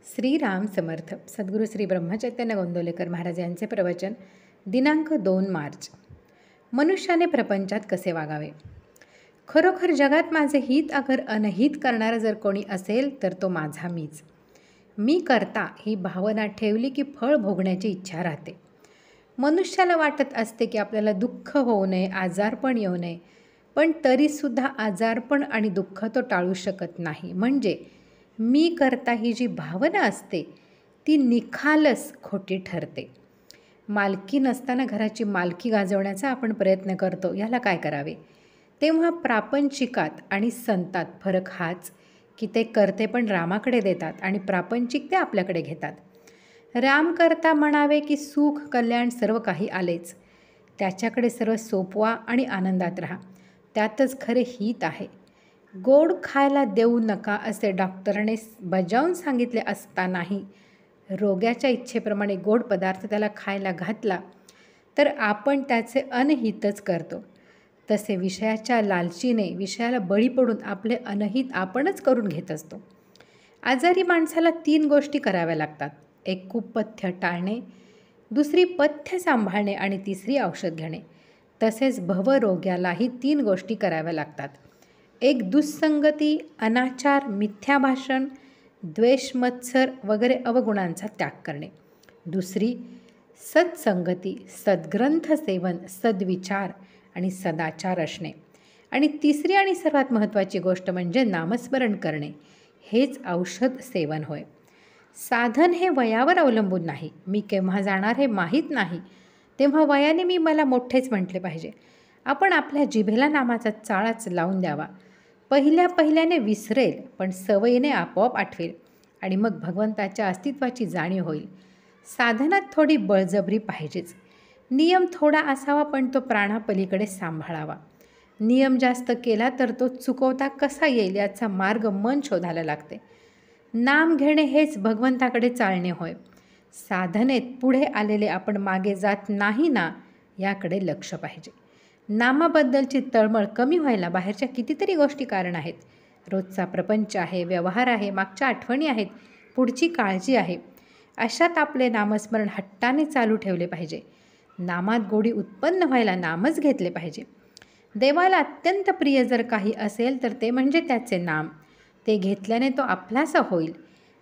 श्रीराम समर्थ. सद्गुरू श्री ब्रह्मचैतन्य गोंदवलेकर महाराज यांचे प्रवचन दिनांक 2 मार्च. मनुष्याने प्रपंचात कसे वागावे. खरोखर जगात माझे हित अगर अनहित करणारा जर कोणी असेल तर तो माझा मीच. मी करता ही भावना ठेवली की फळ भोगण्याची इच्छा राहते. मनुष्याला वाटत असते की आपल्याला दुःख होऊ नये, आजारपण येऊ नये, पण तरीसुद्धा आजारपण आणि दुःख तो टाळू शकत नाही. म्हणजे मी करता ही जी भावना असते ती निखालस खोटी ठरते. मालकी नसताना घराची मालकी गाजवण्याचा आपण प्रयत्न करतो. याला काय करावे. तेव्हा प्रापंचिकात आणि संतात फरक हाच की ते करते पण रामाकडे देतात आणि प्रापंचिक ते आपल्याकडे घेतात. राम करता म्हणावे की सुख कल्याण सर्व काही आलेच. त्याच्याकडे सर्व सोपवा आणि आनंदात राहा. त्यातच खरे हित आहे. गोड खायला देऊ नका असे डॉक्टरने बजावून सांगितले असतानाही रोग्याच्या इच्छेप्रमाणे गोड पदार्थ त्याला खायला घातला तर आपण त्याचे अनहितच करतो. तसे विषयाच्या लालचीने विषयाला बळी पडून आपले अनहित आपणच करून घेत असतो. आजारी माणसाला 3 गोष्टी कराव्या लागतात. एक कुपथ्य टाळणे, दुसरी पथ्य सांभाळणे आणि तिसरी औषध घेणे. तसेच भवरोग्यालाही 3 गोष्टी कराव्या लागतात. एक दुःसंगती, अनाचार, मिथ्या भाषण, द्वेष, मत्सर वगैरे अवगुणांचा त्याग करणे. दुसरी सत्संगती, सद्ग्रंथ सेवन, सद्विचार आणि सदाचार असणे. आणि तिसरी आणि सर्वात महत्त्वाची गोष्ट म्हणजे नामस्मरण करणे. हेच औषध सेवन होय. साधन हे वयावर अवलंबून नाही. मी केव्हा जाणार हे माहीत नाही, तेव्हा वयाने मी मला मोठेच म्हटले पाहिजे. आपण आपल्या जिभेला नामाचा चाळाच लावून द्यावा. पहिल्याने विसरेल, पण सवयीने आपोआप आठवेल आणि मग भगवंताच्या अस्तित्वाची जाणीव होईल. साधनात थोडी बळजबरी पाहिजेच. नियम थोडा असावा, पण तो प्राणापलीकडे सांभाळावा. नियम जास्त केला तर तो चुकवता कसा येईल याचा मार्ग मन शोधायला लागते. नाम घेणे हेच भगवंताकडे चालणे होय. साधनेत पुढे आलेले आपण मागे जात नाही ना, याकडे लक्ष पाहिजे. नामाबद्दलची तळमळ कमी व्हायला बाहेरच्या कितीतरी गोष्टी कारण आहेत. रोजचा प्रपंच आहे, व्यवहार आहे, मागच्या आठवणी आहेत, पुढची काळजी आहे. अशात आपले नामस्मरण हट्टाने चालू ठेवले पाहिजे. नामात गोडी उत्पन्न व्हायला नामच घेतले पाहिजे. देवाला अत्यंत प्रिय जर काही असेल तर ते म्हणजे त्याचे नाम. ते घेतल्याने तो आपलासा होईल.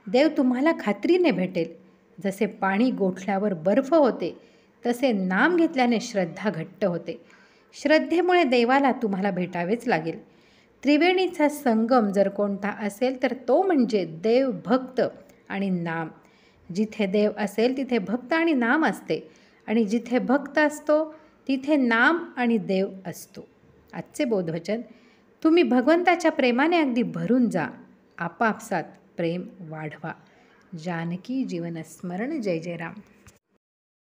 देव तुम्हाला खात्रीने भेटेल. जसे पाणी गोठल्यावर बर्फ होते तसे नाम घेतल्याने श्रद्धा घट्ट होते. श्रद्धेमुळे देवाला तुम्हाला भेटावेच लागेल. त्रिवेणीचा संगम जर कोणता असेल तर तो म्हणजे देव, भक्त आणि नाम. जिथे देव असेल तिथे भक्त आणि नाम असते आणि जिथे भक्त असतो तिथे नाम आणि देव असतो. आजचे बोधवचन. तुम्ही भगवंताच्या प्रेमाने अगदी भरून जा. आपापसात प्रेम वाढवा. जानकी जीवन स्मरण. जय जय राम.